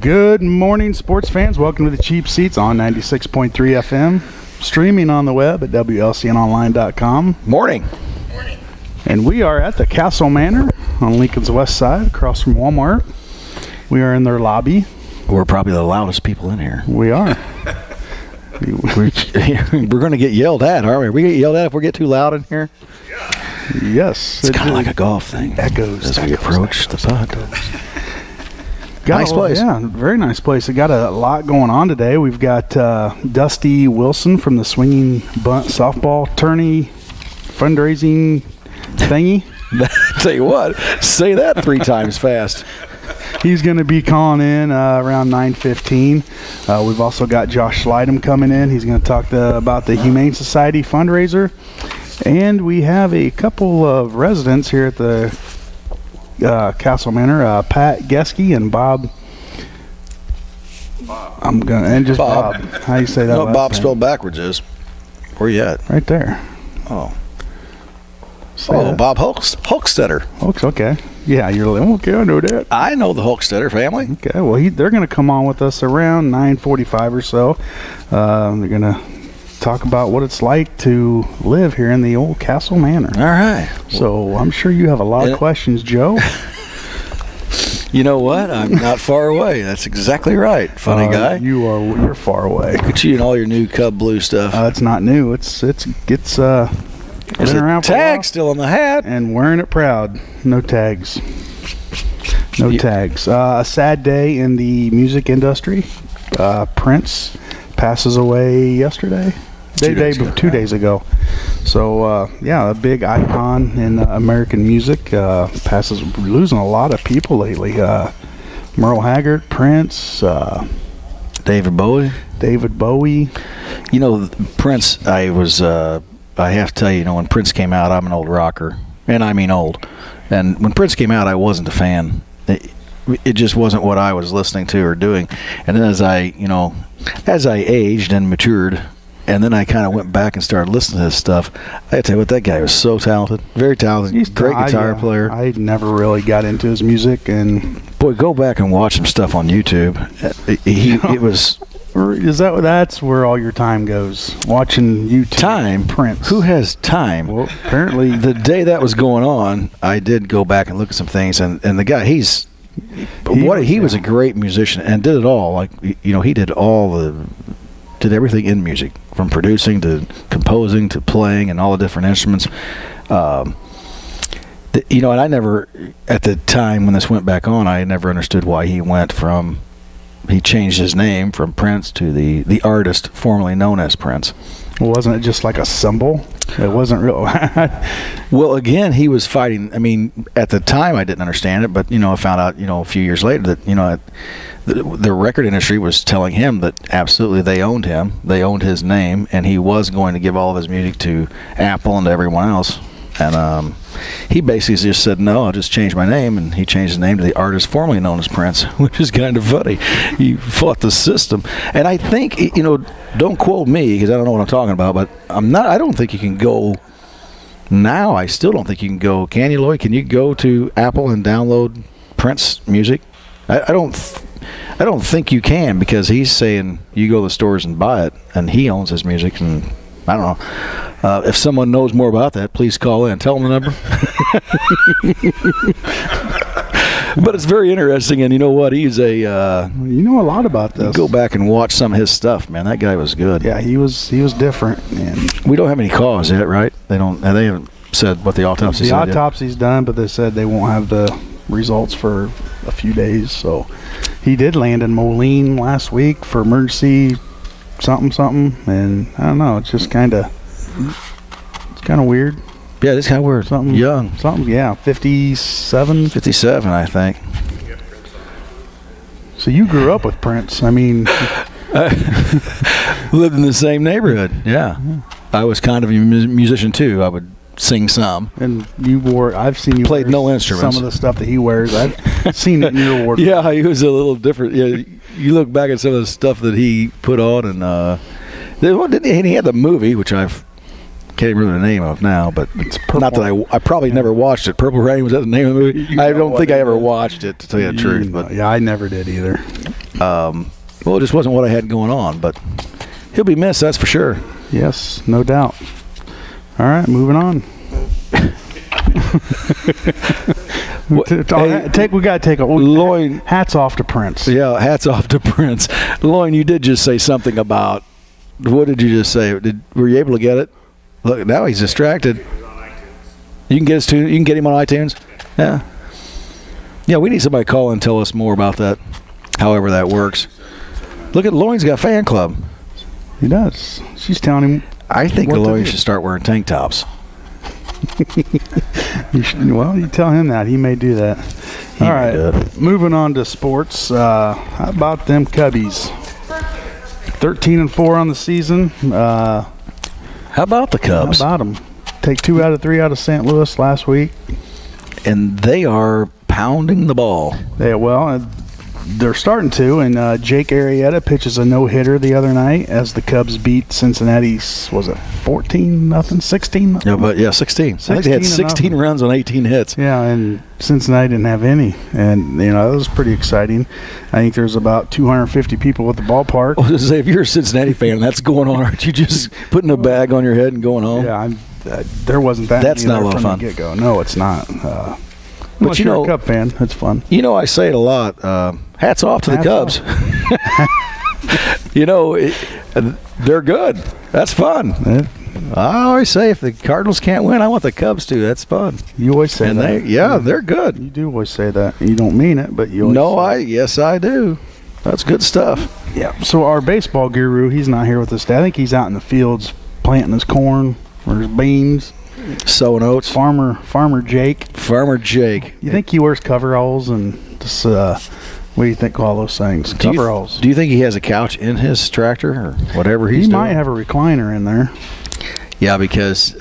Good morning, sports fans. Welcome to the Cheap Seats on 96.3 FM, streaming on the web at WLCNonline.com. Morning. And we are at the Castle Manor on Lincoln's west side, across from Walmart. We are in their lobby. We're probably the loudest people in here. We are. We're going to get yelled at, aren't we? We get yelled at if we get too loud in here? Yes. It's kind of like a golf thing. Echoes. As we approach the pod. Nice place. Yeah, very nice place. We got a lot going on today. We've got Dusty Wilson from the Swinging Bunt softball tourney fundraising thingy. Tell you what, say that 3 times fast. He's going to be calling in around 9:15. We've also got Josh Slightom coming in. He's going to talk about the Humane Society fundraiser. And we have a couple of residents here at the Castle Manor, Pat Geskey and Bob. Bob. How do you say that? No, Bob spelled backwards is. Where you at? Right there. Oh. Say Bob Huelscoetter. Okay. Yeah, you're like, okay, I know that. I know the Huelscoetter family. Okay, well, they're going to come on with us around 9:45 or so. They're going to talk about what it's like to live here in the old Castle Manor. All right. So I'm sure you have a lot of questions, Joe. You know what? I'm not far away. That's exactly right. Funny guy. You're far away. Look at you and all your new Cub Blue stuff. It's not new. It's There's been around for a tag while, still on the hat. and wearing it proud. No tags. No tags. A sad day in the music industry. Prince passes away yesterday. 2 days ago. So, a big icon in American music. We're losing a lot of people lately. Merle Haggard, Prince, David Bowie. You know, Prince, I have to tell you, when Prince came out, I'm an old rocker. And I mean old. And when Prince came out, I wasn't a fan. It just wasn't what I was listening to or doing. And then as I aged and matured, and then I kind of went back and started listening to this stuff. I tell you what, that guy was so talented, very talented, great guitar player. I never really got into his music, and boy, go back and watch some stuff on YouTube. That's where all your time goes, watching YouTube. Time, Prince. Who has time? Well, apparently, the day that was going on, I did go back and look at some things, and the guy, he was a great musician and did it all. He did everything in music, from producing to composing to playing and all the different instruments. And I never, at the time when this went back on, I never understood why he changed his name from Prince to the artist formerly known as Prince. Wasn't it just like a symbol? It wasn't real. Well, again, he was fighting. I mean, at the time I didn't understand it, but I found out a few years later that the record industry was telling him that absolutely they owned him, they owned his name, and he was going to give all of his music to Apple and to everyone else. And he basically just said, no, I'll just change my name. And he changed his name to the artist formerly known as Prince, which is kind of funny. He fought the system. And I think, don't quote me because I don't know what I'm talking about, but I don't think you can go now. I still don't think you can go. Can you, Lloyd? Can you go to Apple and download Prince music? I don't think you can, because he's saying you go to the stores and buy it, and he owns his music. And I don't know. If someone knows more about that, please call in. Tell them the number. But it's very interesting, and you know what? He's a you know a lot about this. Go back and watch some of his stuff, man. That guy was good. Yeah, he was different. And we don't have any cause yet, right? They haven't said what the autopsy said. The autopsy's done, but they said they won't have the results for a few days. So he did land in Moline last week for emergency something, and I don't know. It's just kind of weird. Yeah, it's kind of weird. Something young. Something, yeah. 57, I think. So you grew up with Prince. I mean, lived in the same neighborhood. Yeah. I was kind of a musician too. I would sing some. And I've seen you played no instruments. Some of the stuff that he wears, I've seen it in your wardrobe. Yeah, he was a little different. Yeah, you look back at some of the stuff that he put on, and he had the movie, which I've can't remember the name of now, but it's not that I probably never watched it. Purple Rain, was that the name of the movie? I don't think I ever watched it, to tell you the truth. But yeah, I never did either. Well, it just wasn't what I had going on, but he'll be missed, that's for sure. Yes, no doubt. All right, moving on. We got to take a Loin. Hats off to Prince. Yeah, hats off to Prince. Loin, you did just say something about, what did you just say? Were you able to get it? Look, now he's distracted. You can get you can get him on iTunes? Yeah. Yeah, we need somebody to call and tell us more about that, however that works. Look at Loin's got a fan club. He does. She's telling him. I think Loin should start wearing tank tops. Well, you tell him that. He may do that. All right, moving on to sports. How about them Cubbies? 13-4 on the season. How about the Cubs? How about them? Take 2 out of 3 out of St. Louis last week. And they are pounding the ball. They're starting to, and Jake Arrieta pitches a no-hitter the other night as the Cubs beat Cincinnati's, was it 14-0, 16-0? Yeah, but 16. I think they had 16 runs on 18 hits. Yeah, and Cincinnati didn't have any, and it was pretty exciting. I think there's about 250 people at the ballpark. I was going to say, if you're a Cincinnati fan and that's going on, aren't you just putting a bag on your head and going home? Yeah, there wasn't that. That's not a lot of fun. Get-go. No, it's not. But you're a Cub fan, it's fun. I say it a lot. Hats off to the Cubs. They're good. That's fun. Yeah. I always say if the Cardinals can't win, I want the Cubs to. That's fun. You always say that. They're good. You do always say that. You don't mean it, but you always yes, I do. That's good stuff. Yeah. So our baseball guru, he's not here with us today. I think he's out in the fields planting his corn or his beans. Sowing oats. Farmer Jake. Farmer Jake. You think he wears coveralls and this, what do you think of all those things? Coveralls. Do you think he has a couch in his tractor or whatever he's doing? He might have a recliner in there. Yeah, because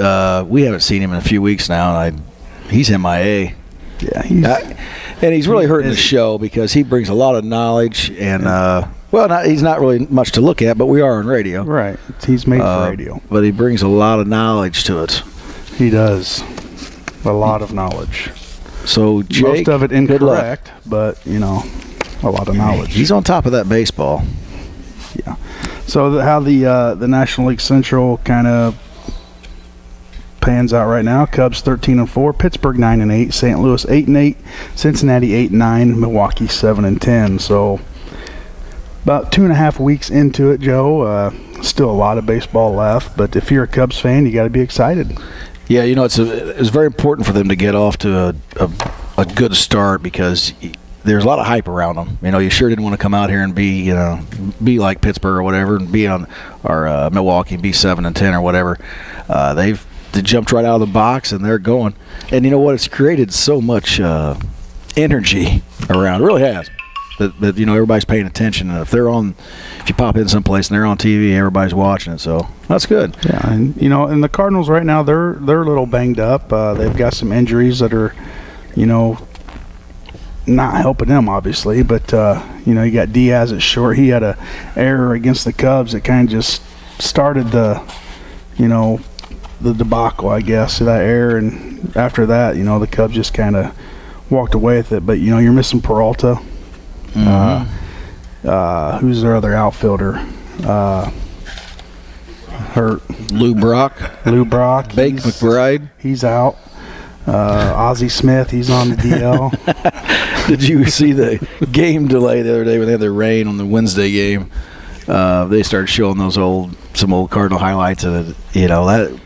we haven't seen him in a few weeks now, and he's MIA. Yeah, and he's really hurting the show because he brings a lot of knowledge and he's not really much to look at, but we are on radio. Right. He's made for radio. But he brings a lot of knowledge to it. He does. A lot of knowledge. So, Jake, most of it incorrect, but, a lot of knowledge. He's on top of that baseball. Yeah. So, how the National League Central kind of pans out right now. Cubs 13-4, Pittsburgh 9-8, St. Louis 8-8, Cincinnati 8-9, Milwaukee 7-10. So, about 2.5 weeks into it, Joe. Still a lot of baseball left, but if you're a Cubs fan, you got to be excited. Yeah, it's very important for them to get off to a good start because there's a lot of hype around them. You sure didn't want to come out here and be like Pittsburgh or whatever, and be on or Milwaukee and be 7-10 or whatever. They jumped right out of the box and they're going. And you know what? It's created so much energy around. It really has. That everybody's paying attention, and if you pop in someplace and they're on TV, everybody's watching it, so that's good. Yeah, and and the Cardinals right now they're a little banged up. They've got some injuries that are, not helping them obviously, but you got Diaz at short. He had a error against the Cubs that kind of just started the debacle, I guess, that error, and after that, the Cubs just kind of walked away with it. But you're missing Peralta. Mm-hmm. Who's their other outfielder? Hurt. Lou Brock. Bake McBride. He's out. Ozzie Smith, he's on the DL. Did you see the game delay the other day when they had the rain on the Wednesday game? They started showing some old Cardinal highlights of it. That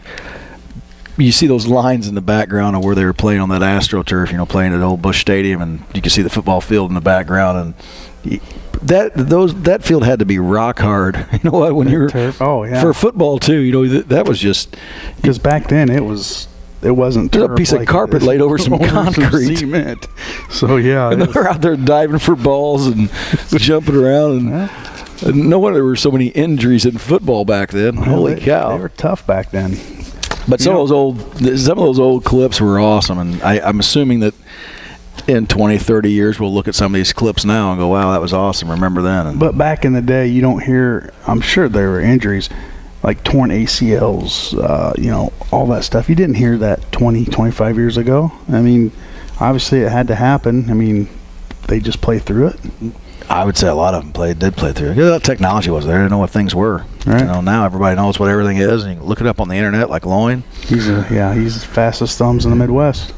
you see those lines in the background of where they were playing on that AstroTurf, playing at Old Busch Stadium, and you can see the football field in the background, and that field had to be rock hard. You know what? When you're for football too, that was just because back then it wasn't a piece of carpet laid over some concrete, some cement. So yeah, and they're out there diving for balls and jumping around, and no wonder there were so many injuries in football back then. Holy cow, they were tough back then. But some of those old clips were awesome, and I'm assuming that in 20, 30 years we'll look at some of these clips now and go, wow, that was awesome. Remember then. But back in the day, you don't hear, I'm sure there were injuries like torn ACLs, all that stuff. You didn't hear that 20, 25 years ago. I mean, obviously it had to happen. I mean, they just play through it. I would say a lot of them did play through. Yeah, technology was there. They didn't know what things were. Right. You know, now everybody knows what everything is, and you can look it up on the internet like Loin. He's the fastest thumbs in the Midwest.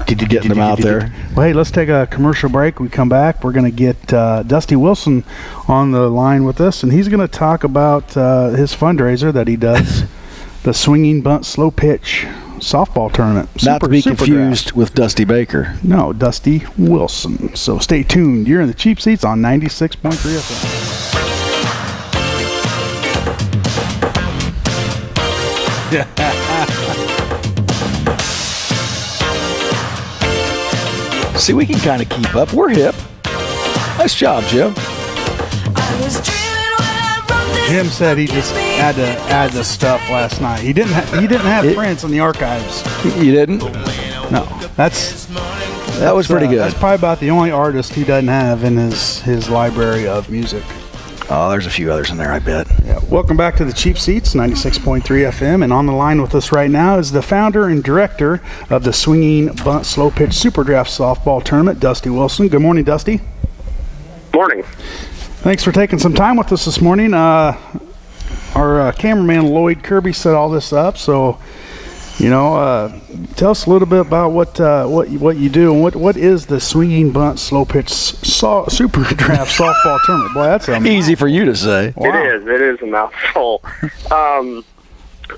Getting them out there. Well, hey, let's take a commercial break. We come back. We're going to get Dusty Wilson on the line with us, and he's going to talk about his fundraiser that he does, the Swinging Bunt Slow Pitch Softball Tournament. Not to be confused with Dusty Baker. No, Dusty Wilson. So stay tuned. You're in the Cheap Seats on 96.3 FM. See, we can kind of keep up. We're hip. Nice job, Jim. Jim said he just had to add the stuff last night. He didn't have Prince in the archives. You didn't? No. That was pretty good. That's probably about the only artist he doesn't have in his library of music. Oh, there's a few others in there, I bet. Yeah. Welcome back to the Cheap Seats, 96.3 FM. And on the line with us right now is the founder and director of the Swinging Bunt Slow Pitch Super Draft Softball Tournament, Dusty Wilson. Good morning, Dusty. Morning. Thanks for taking some time with us this morning. Our cameraman, Lloyd Kirby, set all this up. So, tell us a little bit about what you do and what is the Swinging Bunt Slow Pitch Super Draft Softball Tournament. Boy, that's easy for you to say. Wow. It is a mouthful.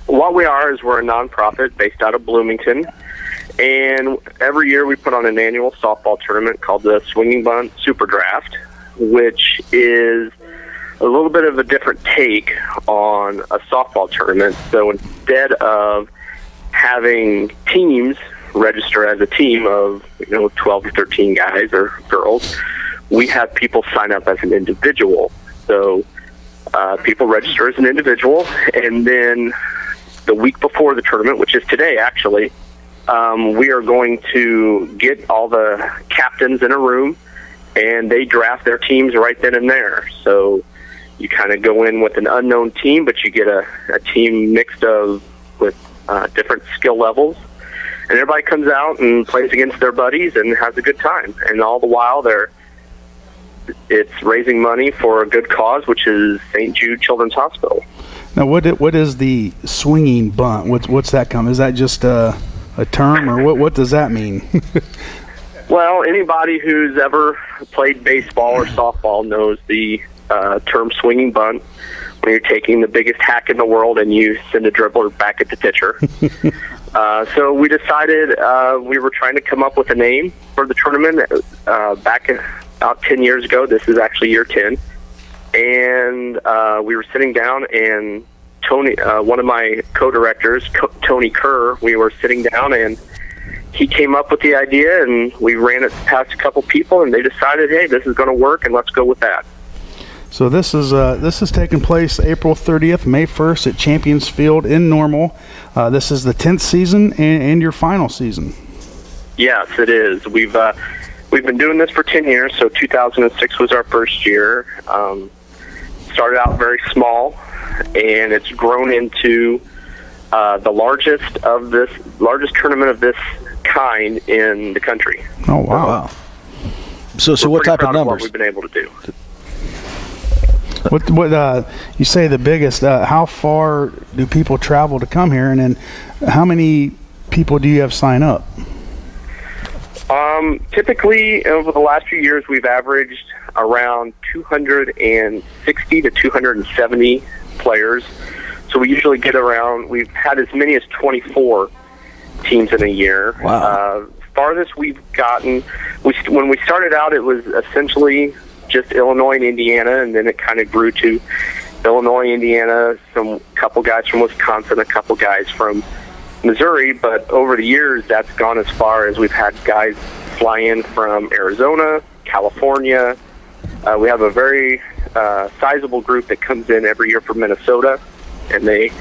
What we are is we're a nonprofit based out of Bloomington, and every year we put on an annual softball tournament called the Swinging Bunt Super Draft, which is a little bit of a different take on a softball tournament. So instead of having teams register as a team of 12 or 13 guys or girls, we have people sign up as an individual. So people register as an individual, and then the week before the tournament, which is today actually, we are going to get all the captains in a room, and they draft their teams right then and there. So you kind of go in with an unknown team, but you get a team mixed with different skill levels, and everybody comes out and plays against their buddies and has a good time. And all the while, it's raising money for a good cause, which is St. Jude Children's Hospital. Now, what is the swinging bunt? What's that come? Is that just a term, or what does that mean? Well, anybody who's ever played baseball or softball knows the term swinging bunt, when you're taking the biggest hack in the world and you send a dribbler back at the pitcher. So we decided we were trying to come up with a name for the tournament back about 10 years ago. This is actually year 10. And we were sitting down, and Tony, one of my co-directors, Tony Kerr, we were sitting down, and he came up with the idea, and we ran it past a couple people, and they decided, hey, this is going to work, and let's go with that. So this is taking place April 30th, May 1st at Champions Field in Normal. This is the 10th season and your final season. Yes, it is. We've been doing this for 10 years, so 2006 was our first year. Started out very small, and it's grown into the largest tournament of this kind in the country. Oh, wow. So what type of numbers? What we've been able to do. What you say the biggest? How far do people travel to come here, and then how many people do you have sign up? Typically, over the last few years, we've averaged around 260 to 270 players. So we usually get around. We've had as many as 24 teams in a year. Wow. Farthest we've gotten. When we started out, it was essentially just Illinois and Indiana, and then it kind of grew to Illinois, Indiana, couple guys from Wisconsin, a couple guys from Missouri. But over the years, that's gone as far as we've had guys fly in from Arizona, California. We have a very sizable group that comes in every year from Minnesota, and they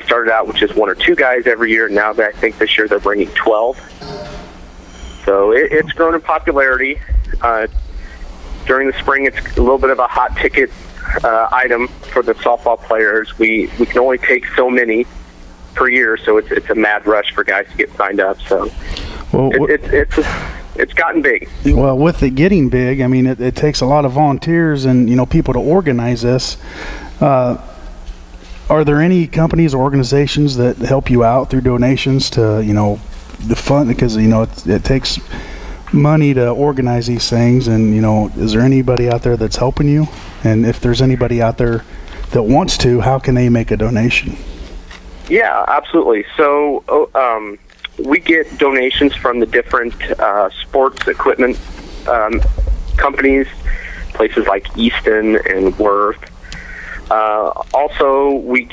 started out with just one or two guys every year. Now I think this year they're bringing 12. So it's grown in popularity. During the spring, it's a little bit of a hot ticket item for the softball players. We can only take so many per year, so it's a mad rush for guys to get signed up. So well, it's gotten big. Well, with it getting big, I mean, it takes a lot of volunteers and, you know, people to organize this. Are there any companies or organizations that help you out through donations to, you know, the fund? Because, you know, it takes money to organize these things, and, you know, is there anybody out there that's helping you? And if there's anybody out there that wants to, how can they make a donation? Yeah, absolutely. So we get donations from the different sports equipment companies, places like Easton and Worth. Also, we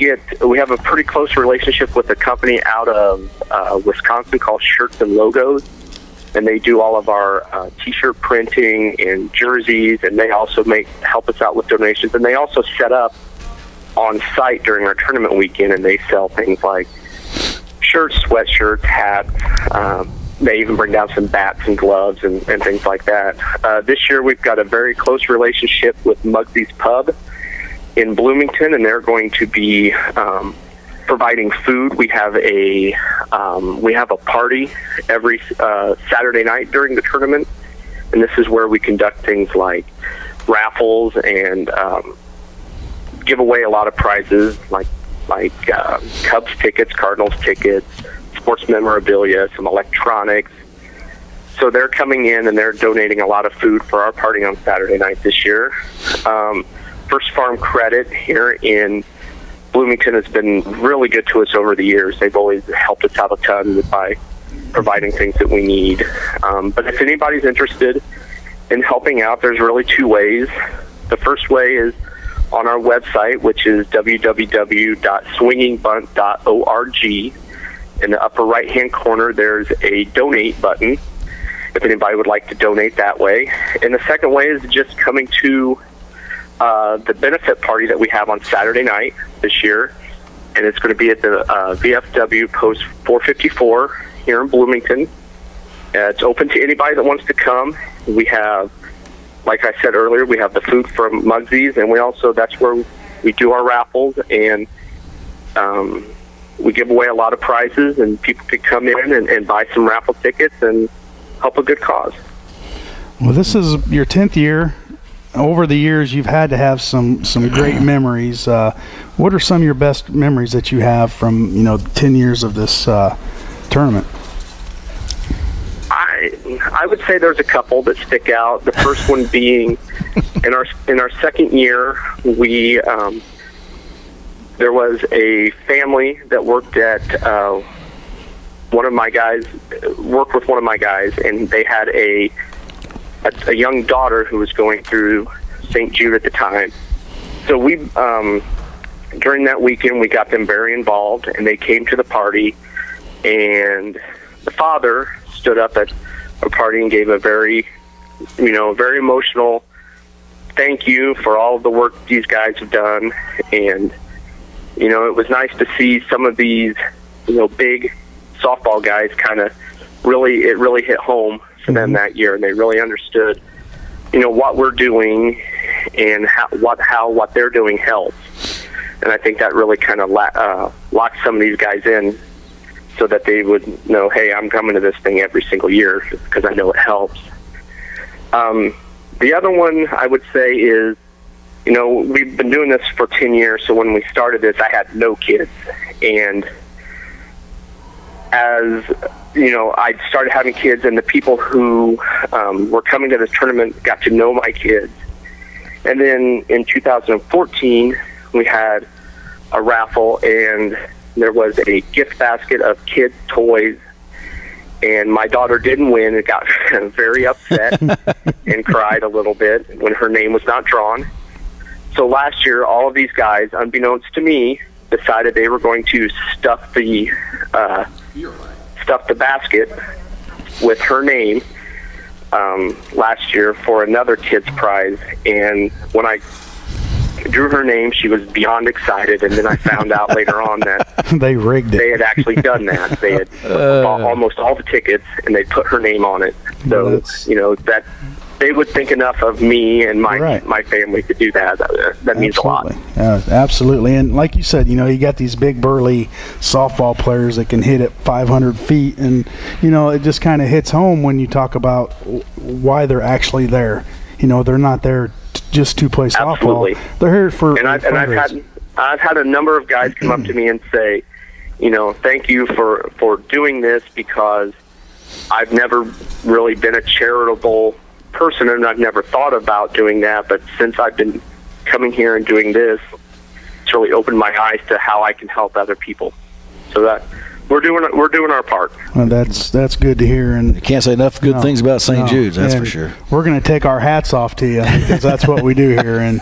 have a pretty close relationship with a company out of Wisconsin called Shirts and Logos, and they do all of our T-shirt printing and jerseys, and they also help us out with donations. And they also set up on site during our tournament weekend, and they sell things like shirts, sweatshirts, hats. They even bring down some bats and gloves and things like that. This year, we've got a very close relationship with Muggsy's Pub in Bloomington, and they're going to be providing food. We have a party every Saturday night during the tournament, and this is where we conduct things like raffles and give away a lot of prizes like Cubs tickets, Cardinals tickets, sports memorabilia, some electronics. So they're coming in and they're donating a lot of food for our party on Saturday night this year. First Farm Credit here in Bloomington has been really good to us over the years. They've always helped us out a ton by providing things that we need. But if anybody's interested in helping out, there's really two ways. The first way is on our website, which is www.swingingbunt.org. In the upper right-hand corner, there's a donate button if anybody would like to donate that way. And the second way is just coming to the benefit party that we have on Saturday night this year, and it's going to be at the VFW Post 454 here in Bloomington. It's open to anybody that wants to come. We have, like I said earlier, we have the food from Muggsy's, and that's where we do our raffles, and we give away a lot of prizes, and people can come in and buy some raffle tickets and help a good cause. Well, this is your 10th year. Over the years, you've had to have some great memories. What are some of your best memories that you have from 10 years of this tournament? I would say there's a couple that stick out. The first one being in our second year, there was a family that worked at worked with one of my guys, and they had a young daughter who was going through St. Jude at the time. So we, during that weekend, we got them very involved, and they came to the party, and the father stood up at a party and gave a very emotional thank you for all of the work these guys have done. And, it was nice to see some of these, big softball guys it really hit home for them that year, and they really understood, what we're doing and what they're doing helps. And I think that really kind of locked some of these guys in so that they would know, hey, I'm coming to this thing every single year because I know it helps. The other one I would say is, we've been doing this for 10 years, so when we started this, I had no kids. And as I started having kids, and the people who were coming to this tournament got to know my kids. And then in 2014, we had a raffle, and there was a gift basket of kids' toys. And my daughter didn't win and got very upset and cried a little bit when her name was not drawn. So last year, all of these guys, unbeknownst to me, decided they were going to stuff the basket with her name last year for another kid's prize. And when I drew her name, she was beyond excited, and then I found out later on that they rigged it. They had actually done that. They had bought almost all the tickets, and they put her name on it. So, they would think enough of me and my Right. my family to do that. That means a lot. Absolutely. And like you said, you got these big burly softball players that can hit at 500 feet, and it just kind of hits home when you talk about why they're actually there. They're not there just to play softball. Absolutely. They're here for and I've had a number of guys come up to me and say, thank you for doing this, because I've never really been a charitable person, and I've never thought about doing that, but since I've been coming here and doing this, it's really opened my eyes to how I can help other people. So that we're doing our part. Well, that's good to hear, and you can't say enough good things about St. Jude's, that's for sure. We're going to take our hats off to you, because that's what we do here, and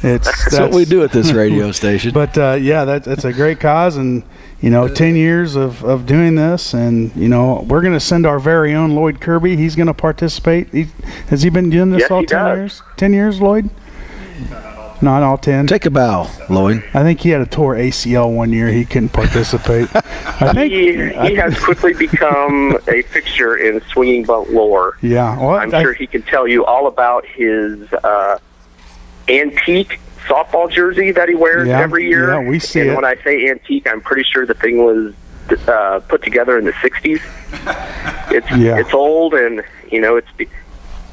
that's what we do at this radio station. But that's a great cause, and 10 years of doing this, and we're going to send our very own Lloyd Kirby. He's going to participate. Has he been doing this all 10 years? 10 years, Lloyd? Not all 10. Take a bow, Lloyd. I think he had a tore ACL one year. He couldn't participate. I think he has quickly become a fixture in swinging bunt lore. Yeah, well, I'm sure he can tell you all about his antique softball jersey that he wears every year. Yeah, we see and it. when I say antique, I'm pretty sure the thing was put together in the 60s. It's old, and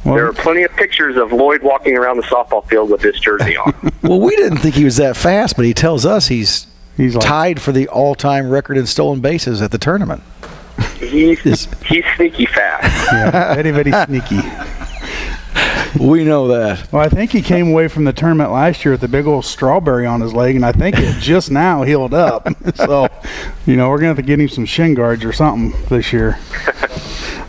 there are plenty of pictures of Lloyd walking around the softball field with this jersey on. Well, we didn't think he was that fast, but he tells us he's tied for the all-time record in stolen bases at the tournament. He's sneaky fast. Yeah, very, very sneaky. We know that. Well, I think he came away from the tournament last year with a big old strawberry on his leg, and I think it just now healed up. So, we're going to have to get him some shin guards or something this year.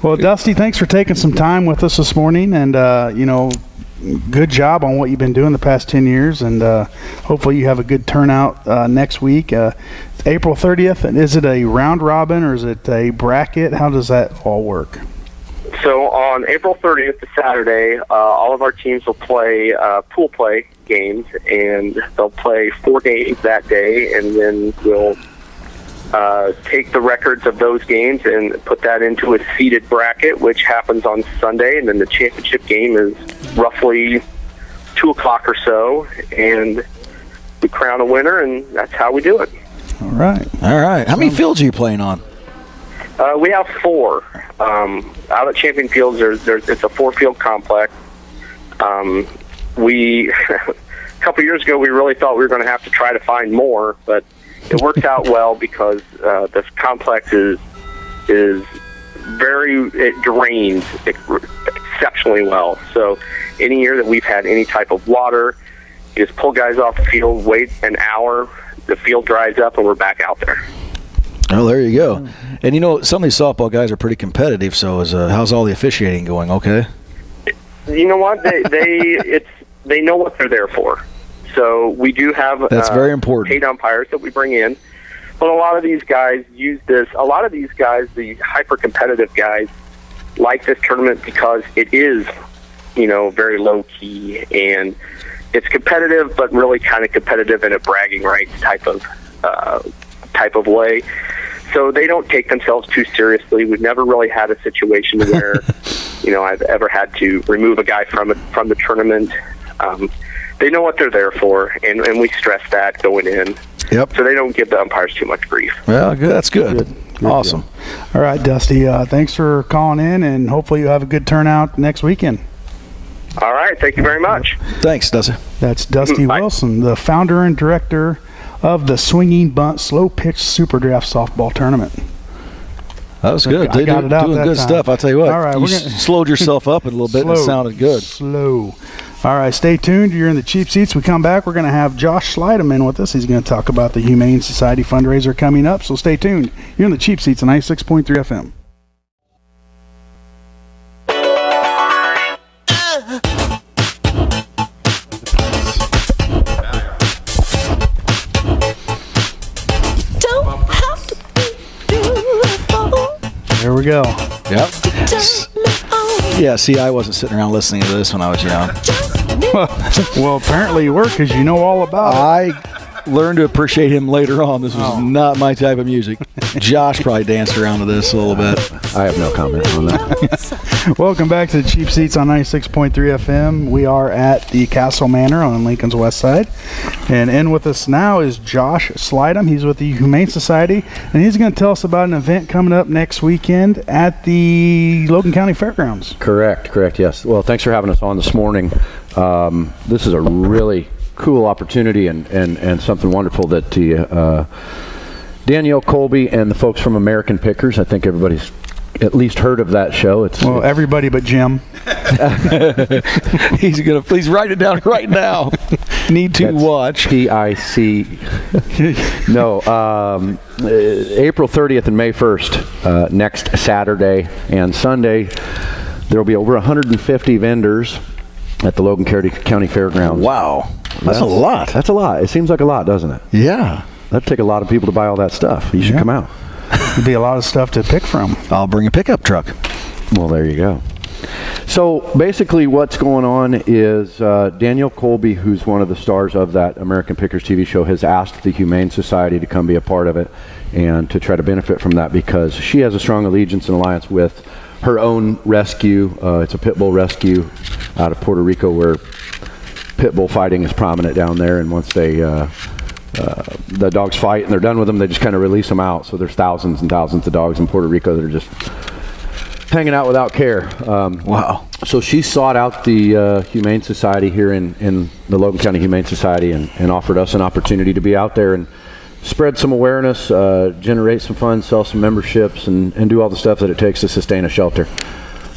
Well, Dusty, thanks for taking some time with us this morning, and, good job on what you've been doing the past 10 years, and hopefully you have a good turnout next week. April 30th, and is it a round robin or is it a bracket? How does that all work? So on April 30th, the Saturday, all of our teams will play pool play games, and they'll play 4 games that day, and then we'll take the records of those games and put that into a seeded bracket, which happens on Sunday, and then the championship game is roughly 2 o'clock or so, and we crown a winner, and that's how we do it. All right. How many fields are you playing on? We have 4. Out at Champion Fields, it's a 4-field complex. We a couple years ago, we really thought we were going to have to try to find more, but it works out well because this complex is it drains exceptionally well. So any year that we've had any type of water, you just pull guys off the field, wait an hour, the field dries up, and we're back out there. Oh, there you go. And some of these softball guys are pretty competitive. So how's all the officiating going? Okay. You know what? They know what they're there for. So we do have that's very important. Paid umpires that we bring in, but a lot of these guys use this. A lot of these guys, the hyper competitive guys, like this tournament because it is, very low key, and it's competitive, but really kind of competitive in a bragging rights type of way. So they don't take themselves too seriously. We've never really had a situation where, I've ever had to remove a guy from the tournament. They know what they're there for, and we stress that going in. Yep. So they don't give the umpires too much grief. Well, good. That's good. Awesome. All right, Dusty. Thanks for calling in, and hopefully you have a good turnout next weekend. All right. Thank you very much. Thanks, Dusty. That's Dusty Wilson, the founder and director of the Swinging Bunt Slow Pitch Super Draft Softball Tournament. That was good. I got it out doing that good time. Stuff. I'll tell you what. All right, you slowed yourself up a little bit, and it sounded good. Slow. All right, stay tuned. You're in the Cheap Seats. We come back. We're going to have Josh Slightom in with us. He's going to talk about the Humane Society fundraiser coming up. So stay tuned. You're in the Cheap Seats on 96.3 FM. There we go. Yep. Yeah, see, I wasn't sitting around listening to this when I was young. Well, apparently you were, because you know all about it. learn to appreciate him later on. This was not my type of music. Josh probably danced around to this a little bit. I have no comment on that. Welcome back to the Cheap Seats on 96.3 FM. We are at the Castle Manor on Lincoln's West Side. And in with us now is Josh Slightom. He's with the Humane Society, and he's going to tell us about an event coming up next weekend at the Logan County Fairgrounds. Correct, yes. Well, thanks for having us on this morning. This is a really cool opportunity and something wonderful that the Danielle Colby and the folks from American Pickers, I think everybody's at least heard of that show. It's everybody but Jim. Please write it down right now. Need to watch. PIC. No, April 30th and May 1st, next Saturday and Sunday, there will be over 150 vendors at the Logan County Fairgrounds. Wow. That's a lot. That's a lot. It seems like a lot, doesn't it? Yeah. That'd take a lot of people to buy all that stuff. You should come out. There'd be a lot of stuff to pick from. I'll bring a pickup truck. Well, there you go. So basically what's going on is Danielle Colby, who's one of the stars of that American Pickers TV show, has asked the Humane Society to come be a part of it and to try to benefit from that because she has a strong allegiance and alliance with her own rescue. It's a pit bull rescue out of Puerto Rico where pit bull fighting is prominent down there, and once they the dogs fight and they're done with them, they just kind of release them out. So there's thousands and thousands of dogs in Puerto Rico that are just hanging out without care. Wow. So she sought out the Humane Society here in the Logan County Humane Society and offered us an opportunity to be out there and spread some awareness, generate some funds, sell some memberships, and do all the stuff that it takes to sustain a shelter.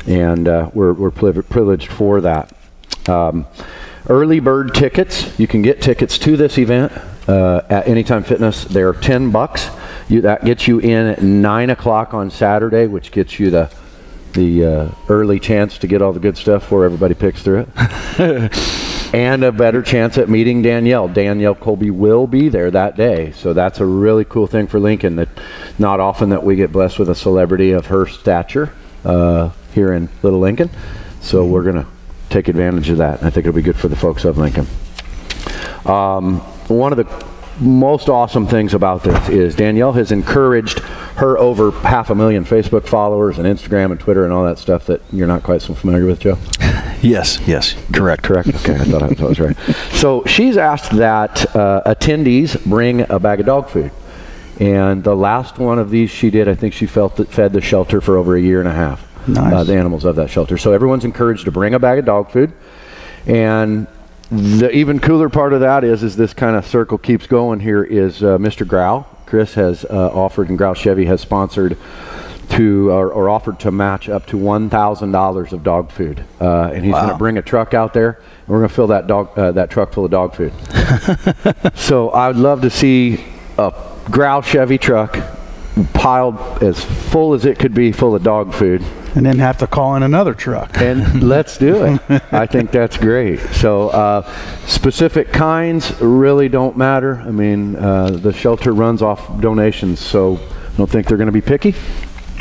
And we're privileged for that. Early bird tickets. You can get tickets to this event at Anytime Fitness. They're $10. That gets you in at 9 o'clock on Saturday, which gets you the early chance to get all the good stuff before everybody picks through it. And a better chance at meeting Danielle. Danielle Colby will be there that day. So that's a really cool thing for Lincoln, that not often that we get blessed with a celebrity of her stature here in Little Lincoln. So we're going to take advantage of that. I think it'll be good for the folks of Lincoln. One of the most awesome things about this is Danielle has encouraged her over 500,000 Facebook followers and Instagram and Twitter and all that stuff that you're not quite so familiar with, Joe. Yes, correct. Okay, I thought I was right. So she's asked that attendees bring a bag of dog food. And the last one of these she did, I think she fed the shelter for over a year and a half. Nice. The animals of that shelter. So everyone's encouraged to bring a bag of dog food. And the even cooler part of that is this kind of circle keeps going here is Mr. Grau. Chris has offered, and Grau Chevy has sponsored or offered to match up to $1,000 of dog food. And he's going to bring a truck out there, and we're going to fill that truck full of dog food. So I would love to see a Grau Chevy truck piled as full as it could be full of dog food. And then have to call in another truck. And let's do it. I think that's great. So specific kinds really don't matter. I mean, the shelter runs off donations, so I don't think they're going to be picky.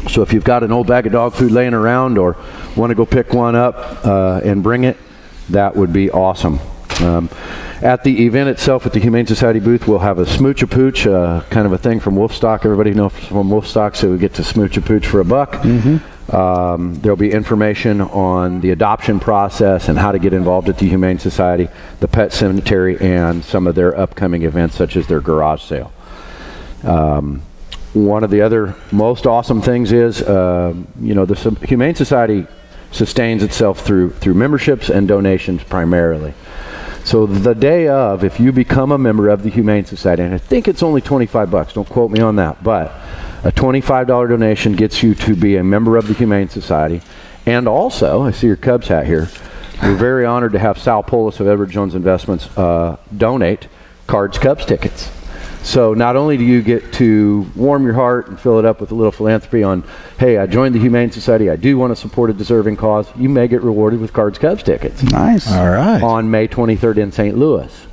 So if you've got an old bag of dog food laying around or want to go pick one up and bring it, that would be awesome. At the event itself, at the Humane Society booth, we'll have a smooch-a-pooch, kind of a thing from Wolfstock. Everybody knows from Wolfstock, so we get to smooch-a-pooch for $1. Mm-hmm. There'll be information on the adoption process and how to get involved at the Humane Society, the pet cemetery, and some of their upcoming events, such as their garage sale. One of the other most awesome things is, the Humane Society sustains itself through memberships and donations primarily. So the day of, if you become a member of the Humane Society, and I think it's only $25, don't quote me on that, but a $25 donation gets you to be a member of the Humane Society. And also, I see your Cubs hat here, we're very honored to have Sal Polis of Edward Jones Investments donate Cards Cubs tickets. So not only do you get to warm your heart and fill it up with a little philanthropy on, hey, I joined the Humane Society, I do want to support a deserving cause, you may get rewarded with Cards Cubs tickets. Nice. All right. On May 23rd in St. Louis.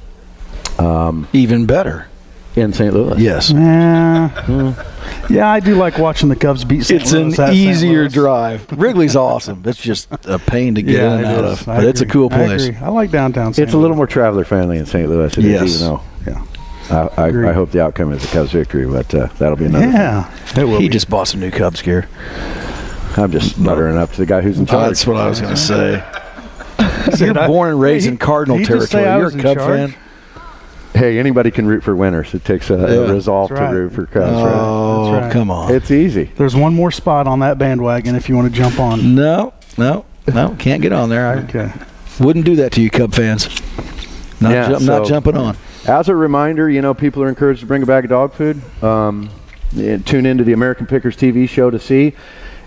Even better. In St. Louis. Yes. Yeah, I do like watching the Cubs beat St. Louis. It's an easier drive. Wrigley's awesome. It's just a pain to get in and out of. But it's a cool place. I like downtown St. It's a little more traveler friendly in St. Louis. It is, even though. Yeah. I hope the outcome is a Cubs victory, but that'll be another thing. He just bought some new Cubs gear. I'm just muttering up to the guy who's in charge. That's what I was going to say. You're born and raised in Cardinal territory. You're a Cub fan. Hey, anybody can root for winners. It takes a resolve to root for Cubs. Oh, right? Come on. It's easy. There's one more spot on that bandwagon if you want to jump on. No, can't get on there. Okay. Wouldn't do that to you, Cub fans. Not jumping on. As a reminder, people are encouraged to bring a bag of dog food. Tune into the American Pickers TV show to see.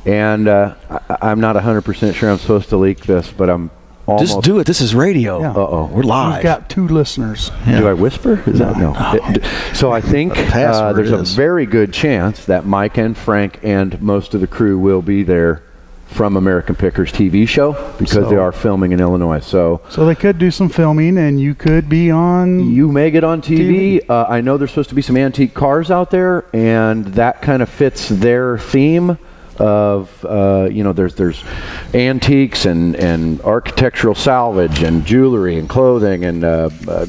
And I'm not 100% sure I'm supposed to leak this, but I'm almost. Just do it. This is radio. Yeah. Uh-oh. We're live. We've got 2 listeners. Yeah. Do I whisper? Is that no? So I think there's a very good chance that Mike and Frank and most of the crew will be there from American Pickers TV show because they are filming in Illinois. So they could do some filming, and you could be on. You may get on TV. I know there's supposed to be some antique cars out there, and that kind of fits their theme of there's antiques and architectural salvage and jewelry and clothing and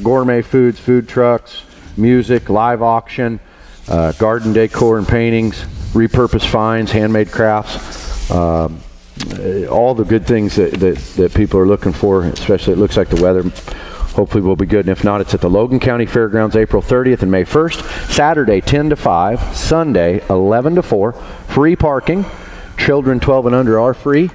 gourmet foods, food trucks, music, live auction, garden decor and paintings, repurposed finds, handmade crafts, all the good things that people are looking for. Especially, it looks like the weather hopefully will be good, and if not, it's at the Logan County Fairgrounds April 30th and May 1st, Saturday 10 to 5, Sunday 11 to 4, free parking. Children 12 and under are free,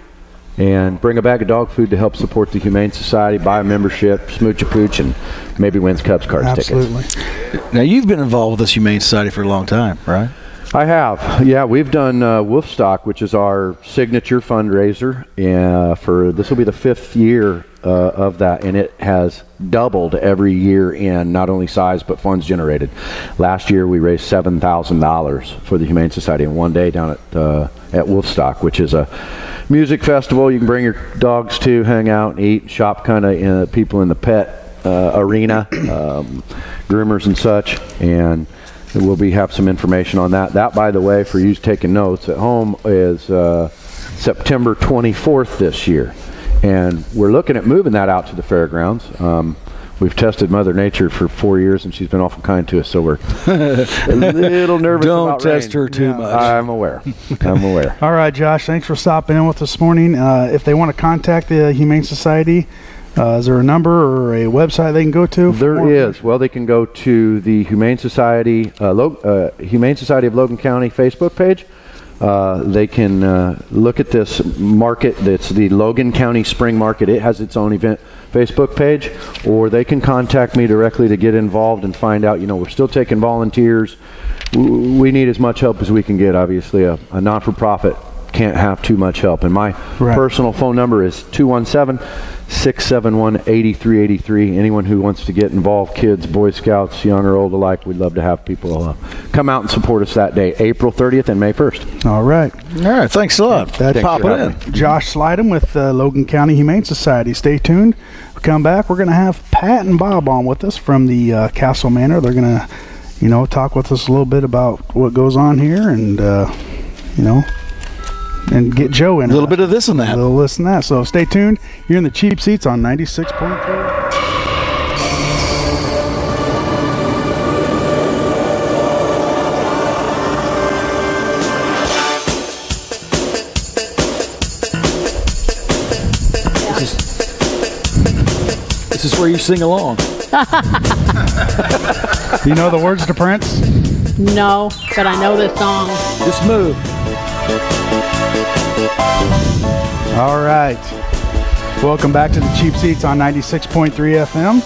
and bring a bag of dog food to help support the Humane Society, buy a membership, smooch a pooch, and maybe wins Cubs cards Absolutely. Tickets. Now, you've been involved with this Humane Society for a long time, right? I have. Yeah, we've done Wolfstock, which is our signature fundraiser. This will be the 5th year of that, and it has doubled every year in not only size but funds generated. Last year we raised $7,000 for the Humane Society in one day down at Wolfstock, which is a music festival you can bring your dogs to, hang out and eat, shop kind of people in the pet arena, groomers and such, and we'll have some information on that. That, by the way, for you taking notes at home, is September 24th this year. And we're looking at moving that out to the fairgrounds. We've tested Mother Nature for 4 years, and she's been awful kind to us, so we're a little nervous about rain. Don't test her too much. I'm aware. All right, Josh, thanks for stopping in with us this morning. If they want to contact the Humane Society, is there a number or a website they can go to? There is. Well, they can go to the Humane Society of Logan County Facebook page. They can look at this market. It's the Logan County Spring Market. It has its own event Facebook page, or they can contact me directly to get involved and find out. We're still taking volunteers. We need as much help as we can get. Obviously, a not-for-profit can't have too much help. And my personal phone number is 217-671-8383. Anyone who wants to get involved, kids, Boy Scouts, young or old alike, we'd love to have people come out and support us that day, April 30th and May 1st. All right. Thanks a lot. That's popping in. Josh Slightom with Logan County Humane Society. Stay tuned. We'll come back. We're going to have Pat and Bob on with us from the Castle Manor. They're going to, talk with us a little bit about what goes on here and, and get Joe in. A little bit of this and that. A little this and that. So stay tuned. You're in the Cheap Seats on 96.3. This is where you sing along. Do you know the words to Prince? No, but I know this song. Just move. All right. Welcome back to the Cheap Seats on 96.3 FM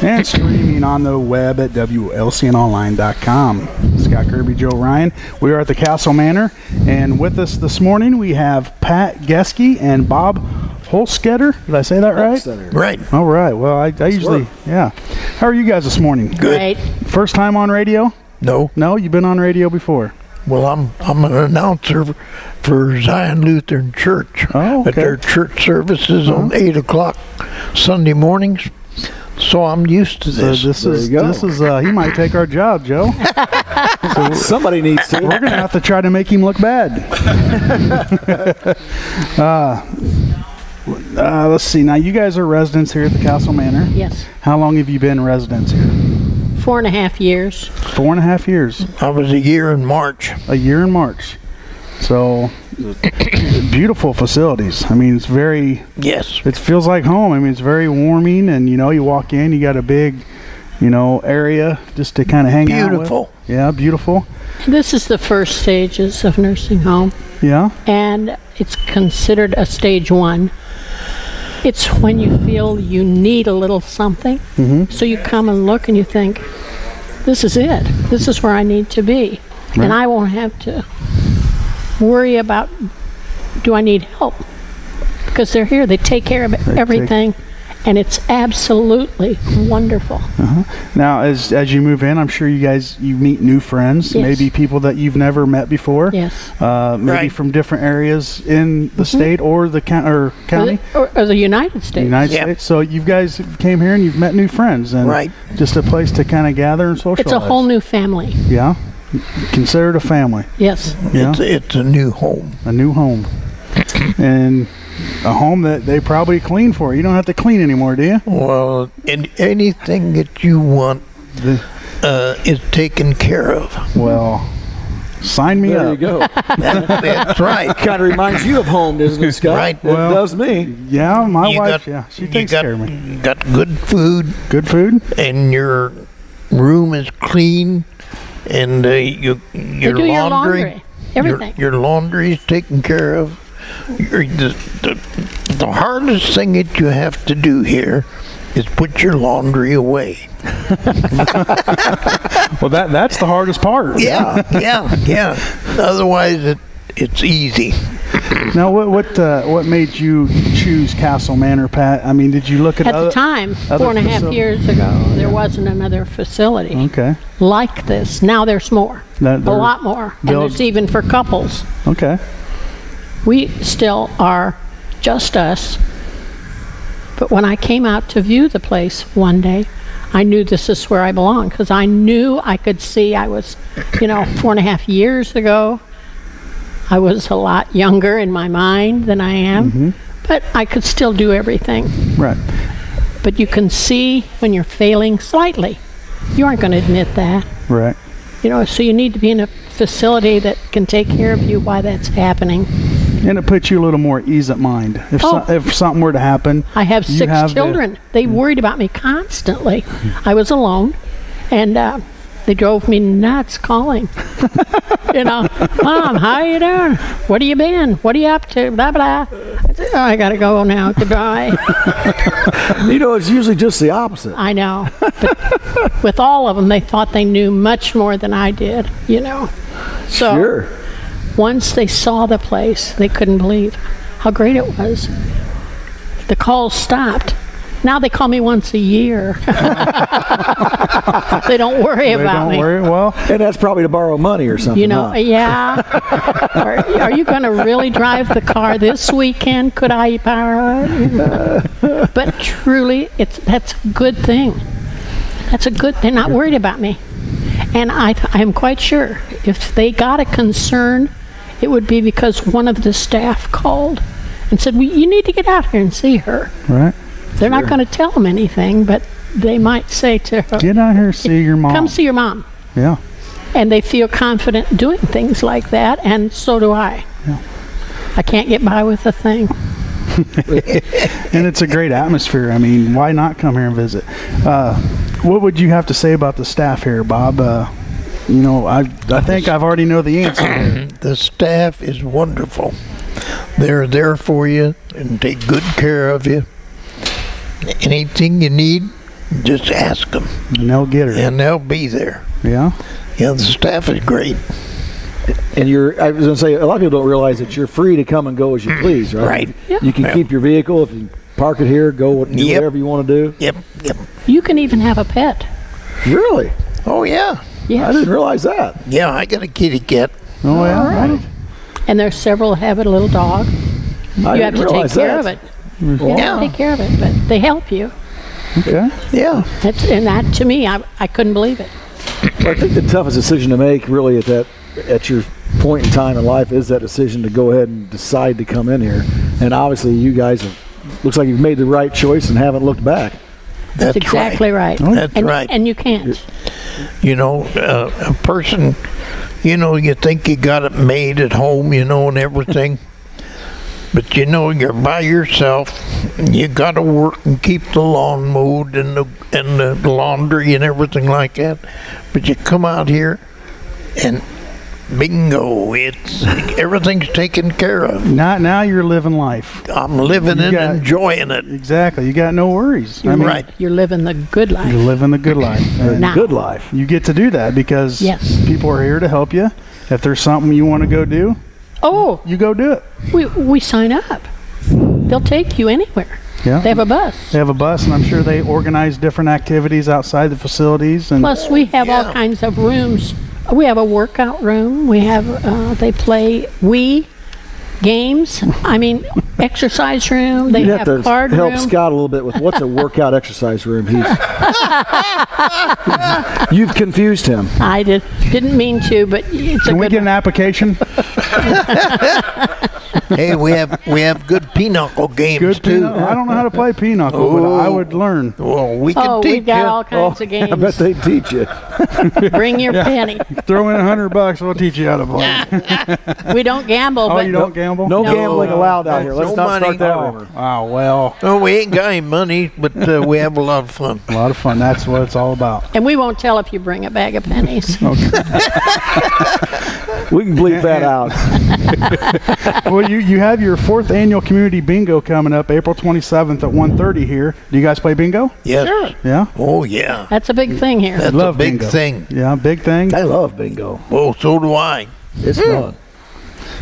and streaming on the web at WLCNonline.com. Scott Kirby, Joe Ryan. We are at the Castle Manor, and with us this morning we have Pat Geskey and Bob Huelscoetter. Did I say that right? Right. All right. Well, I usually, yeah. How are you guys this morning? Good. Great. First time on radio? No. No, you've been on radio before. Well, I'm an announcer for Zion Lutheran Church at their church services on 8 o'clock Sunday mornings. So I'm used to this. So this is he might take our job, Joe. So somebody needs to. We're gonna have to try to make him look bad. Let's see. Now you guys are residents here at the Castle Manor. Yes. How long have you been residents here? 4.5 years. 4.5 years. I was a year in March. A year in March. So, beautiful facilities. I mean, it's very... Yes. It feels like home. I mean, it's very warming, and, you know, you walk in, you got a big, you know, area just to kind of hang out with. Beautiful. Yeah, beautiful. This is the first stages of nursing home, Yeah. and it's considered a stage 1. It's when you feel you need a little something, so you come and look and you think, this is it. This is where I need to be. Right. And I won't have to worry about, do I need help? Because they're here. They take care of everything, and it's absolutely wonderful. Now, as you move in, I'm sure you meet new friends, Yes. maybe people that you've never met before. Yes. Maybe Right. from different areas in the state or the county. Or the United States. United Yep. States. So you guys came here and you've met new friends, and Right. just a place to kind of gather and socialize. It's a whole new family. Yeah. Consider it a family. Yes. Yeah. It's a new home. A new home. And a home that they probably clean for. You don't have to clean anymore, do you? Well, anything that you want is taken care of. Well, sign me There up. you go. That's right. Kind of reminds you of home, doesn't it, Scott? Right. It does me. Yeah, my You wife, got- she you takes got- care of me. You got good food, Good food? and your room is clean, and They do your laundry. Everything. Your laundry is taken care of. The hardest thing that you have to do here is put your laundry away. Well, that's the hardest part. Yeah. Otherwise, it's easy. Now, what made you choose Castle Manor, Pat? I mean, did you look at At other... the time, other 4.5 facility- years ago, there wasn't another facility Okay. like this. Now there's more. A lot more. And they'll- there's even for couples. Okay. We still are just us. But when I came out to view the place one day, I knew this is where I belong, because I knew I could see I was, 4.5 years ago, I was a lot younger in my mind than I am, but I could still do everything. Right. But you can see when you're failing slightly. You aren't going to admit that. Right. So you need to be in a facility that can take care of you while that's happening. And it puts you a little more ease of mind. If something were to happen, I have you 6 have children. They worried about me constantly. I was alone, and they drove me nuts calling. Mom, how you doing? What have you been? What are you up to? Blah, blah. I said, I got to go now. Goodbye. It's usually just the opposite. I know. But with all of them, they thought they knew much more than I did, So Sure. once they saw the place, they couldn't believe how great it was. The calls stopped. Now they call me once a year. They don't worry about me. Don't worry. Well, And that's probably to borrow money or something. huh? Yeah. Are you going to really drive the car this weekend? Could I borrow it? But truly, that's a good thing. They're not worried about me. And I am quite sure if they got a concern, it would be because one of the staff called and said, you need to get out here and see her. right. They're not going to tell them anything, but they might say to her, Get out here and see your mom. come see your mom. Yeah. And they feel confident doing things like that, and so do I. Yeah. I can't get by with a thing. And it's a great atmosphere. I mean, why not come here and visit? What would you have to say about the staff here, Bob? I think I've already know the answer. The staff is wonderful. They're there for you and take good care of you. Anything you need, just ask them, And they'll get her. and they'll be there. Yeah. Yeah, the staff is great. And I was going to say, a lot of people don't realize that you're free to come and go as you please, right? Right. Yep. You can Yep. keep your vehicle. If you park it here, do Yep. whatever you want to do. Yep. You can even have a pet. Really? Oh, yeah. Yes. I didn't realize that. Yeah, I got a kitty cat. Oh, yeah. Right. And there's several that have a little dog. I You have didn't to take realize care that. of it. Mm-hmm. You have Yeah. to take care of it, but they help you. Okay. Yeah. And that, to me, I couldn't believe it. Well, I think the toughest decision to make, really, at your point in time in life, is that decision to go ahead and decide to come in here. And obviously, you guys looks like you've made the right choice and haven't looked back. That's exactly right. That's right. And you can't. You know, a person, you know, you think you got it made at home, you know, and everything. But you know, you're by yourself. You got to work and keep the lawn mowed and the laundry and everything like that. But you come out here and bingo, it's everything's taken care of. Now you're living life. I'm living and enjoying it. Exactly. You got no worries. Right. You're living the good life. You're living the good life. Now. Good life. You get to do that because Yes. people are here to help you. If there's something you want to go do, Oh, you go do it. we sign up. They'll take you anywhere. Yeah. They have a bus. They have a bus, and I'm sure they organize different activities outside the facilities. And Plus, we have all kinds of rooms. We have a workout room. We have, they play Wii games. I mean, exercise room. They You have have to card help room. Scott a little bit with what's a workout exercise room. You've confused him. I didn't mean to, but it's a can we good get an application? Hey, we have good pinochle games Good too. pinochle. I don't know how to play pinochle, but I would learn. Well, we can teach we've got you. all kinds of I bet games. they teach you. Bring your penny. Throw in $100, we'll teach you how to play. We don't gamble, Oh, but you don't gamble? No, No. gambling allowed out here. Let's No not money. start that Oh, rumor. wow, well, Oh, we ain't got any money, but we have a lot of fun. a lot of fun. That's what it's all about. and we won't tell if you bring a bag of pennies. We can bleep that out. Well, you have your 4th annual community bingo coming up April 27th at 1:30 here. Do you guys play bingo? Yes. Sure. Yeah? Oh, yeah. That's a big thing here. That's Love a big bingo. thing. Yeah, big thing. I love bingo. Oh, so do I. It's fun.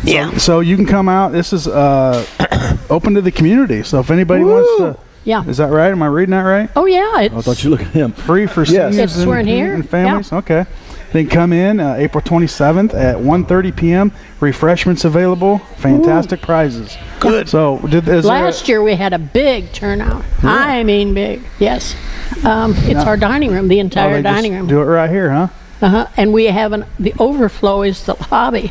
Yeah. So you can come out. This is open to the community. So if anybody wants to, Yeah. is that right? Am I reading that right? Oh, yeah. I thought you looked at him. Free for Yes. seniors It's we're in here. and families? Okay. Then come in April 27th at 1:30 p.m. Refreshments available. Fantastic prizes. Good. So Last year we had a big turnout. I mean big. Yes. It's our dining room, the entire dining room. Do it right here, huh? And we have the overflow is the lobby.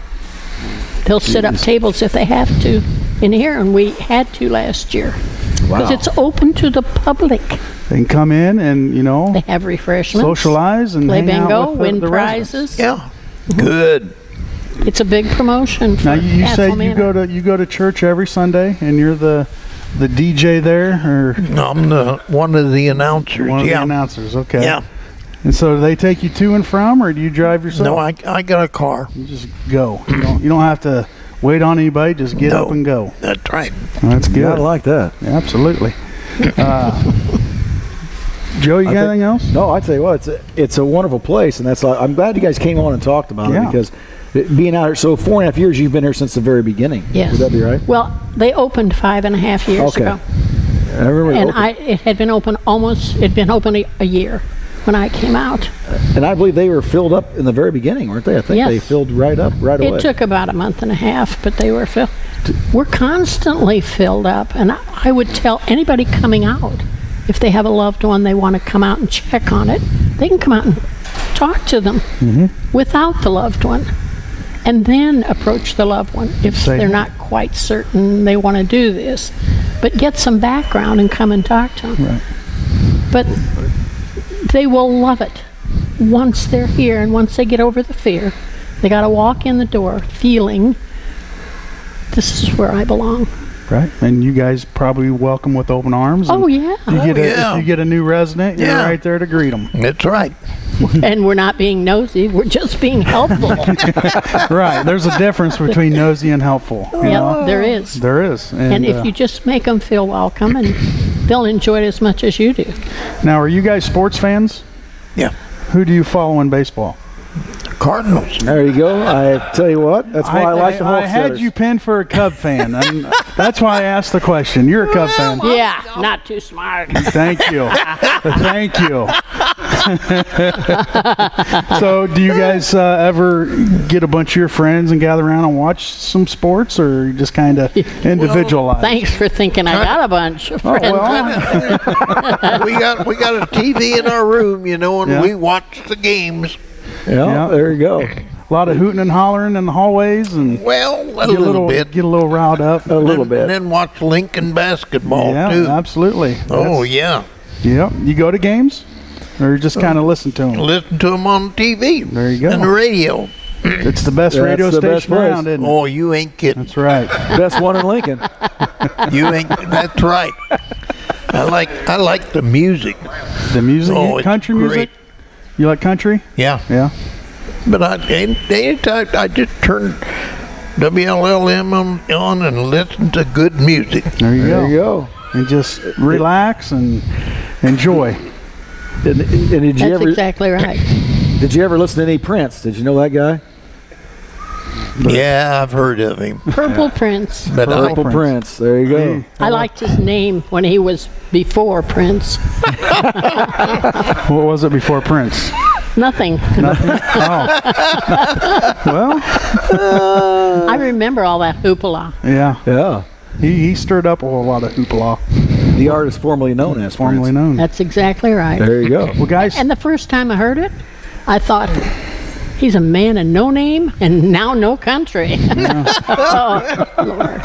They'll set up tables if they have to in here, and we had to last year. Because it's open to the public. They can come in and, They have refreshments. socialize and Play hang out bingo, with win the residents. prizes. Yeah. Good. It's a big promotion for Now you Castle say Manor. you go to church every Sunday and you're the DJ there, or I'm one of the announcers. one of the Yeah. announcers? Okay. Yeah. And so do they take you to and from, or do you drive yourself? No, I got a car. You just go. You don't have to wait on anybody. Just get up and go. That's right. That's good. Yeah, I like that. Absolutely. Joe, you got anything else? No, I tell you what, it's a wonderful place, and I'm glad you guys came on and talked about it, because being out here, so 4.5 years, you've been here since the very beginning. Yes. Would that be right? Well, they opened 5.5 years Okay. ago. I remember it And opened. it had been open it'd been open a year when I came out. And I believe they were filled up in the very beginning, weren't they? I think Yes. they filled right up right away. It took about a month and a half, but they were filled. We're constantly filled up, and I would tell anybody coming out, if they have a loved one, they want to come out and check on it, they can come out and talk to them without the loved one, and then approach the loved one if they're not quite certain they want to do this. But get some background and come and talk to them. Right. But they will love it once they're here, and once they get over the fear, they got to walk in the door feeling this is where I belong. Right. And you guys probably welcome with open arms. Oh, yeah. If you get a new resident, you're right there to greet them. That's right. And we're not being nosy, we're just being helpful. Right. There's a difference between nosy and helpful. You know? There is. There is. And if you just make them feel welcome, and they'll enjoy it as much as you do. Now, are you guys sports fans? Yeah. Who do you follow in baseball? Cardinals. There you go. I tell you what, that's why I like the I had Huelscoetters. you pinned for a Cub fan, and that's why I asked the question. You're a Cub fan. Yeah, not too smart. Thank you. Thank you. So, do you guys ever get a bunch of your friends and gather around and watch some sports, or just kind of individualize? Thanks for thinking I got a bunch of friends. we got a TV in our room, and we watch the games. Yeah, there you go. A lot of hooting and hollering in the hallways, and Well, a little bit. Get a little riled up. A little bit. And then watch Lincoln basketball, Yeah, too. absolutely. Oh, yeah. Yep. You go to games, or just kind of listen to them? Listen to them on TV. There you go. And the radio. It's the best That's radio the best station around, place. isn't it? Oh, you ain't kidding. That's right. Best one in Lincoln. You ain't. That's right. I like the music. The music, Oh, it's country music. great. You like country? Yeah. Yeah. But anytime I just turn WLLM on and listen to good music. There you There go. you go. And just relax and enjoy. And did you That's ever exactly right. did you ever listen to any Prince? Did you know that guy? Yeah, I've heard of him. Purple Prince. But Purple Prince. There you go. I liked his name when he was before Prince. What was it before Prince? Nothing. Nothing. Oh. Well, I remember all that hoopla. yeah. Yeah. He stirred up a whole lot of hoopla. The artist formerly known as Formerly Prince. known. That's exactly right. There you go. Well, guys, And the first time I heard it, I thought, he's a man of no name and now no country. Oh, Lord.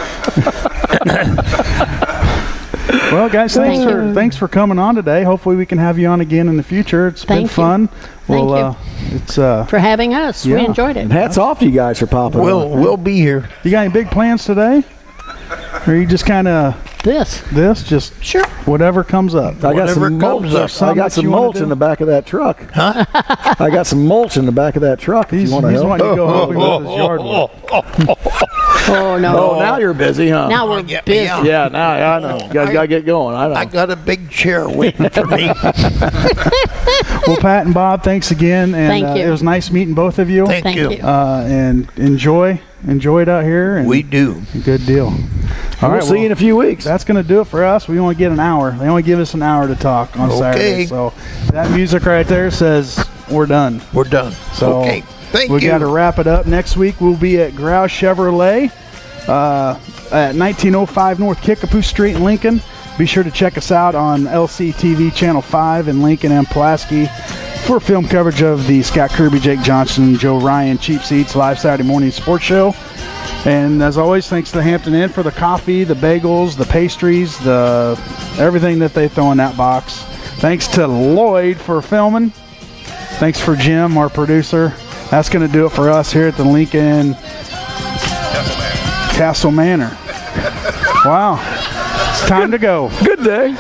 well, guys, Thank you. thanks for coming on today. Hopefully, we can have you on again in the future. It's been Thank you. fun. Thank Well, it's For having us. Yeah. We enjoyed it. And hats off to you guys for popping on. we'll be here. you got any big plans today? Or you just kind of This. just Sure. whatever comes up? I got Whatever some mulch. comes up. I Something got that some you wanna mulch do? in the back of that truck. Huh? I got some mulch in the back of that truck. If He's you want to help. wanting to go help him with his yard work. Oh, no. Oh, now you're busy, huh? Now we're Yeah, busy. yeah. Yeah, now I know. You guys got to get going. I know. I got a big chair waiting for me. Well, Pat and Bob, thanks again. And Thank you. It was nice meeting both of you. Thank Thank you. you. And enjoy it out here. And We do. good deal. All we'll right, see you in a few weeks. that's going to do it for us. We only get an hour. They only give us an hour to talk on Saturday. Okay. So that music right there says we're done. We're done. So okay. Thank we you. got to wrap it up. Next week we'll be at Grouse Chevrolet at 1905 North Kickapoo Street in Lincoln. Be sure to check us out on LCTV Channel 5 in Lincoln and Pulaski for film coverage of the Scott Kirby, Jake Johnson, Joe Ryan Cheap Seats live Saturday morning sports show. And as always, thanks to Hampton Inn for the coffee, the bagels, the pastries, the everything that they throw in that box. Thanks to Lloyd for filming. Thanks for Jim, our producer. That's going to do it for us here at the Lincoln Castle Manor. Wow. It's time to go. Good day.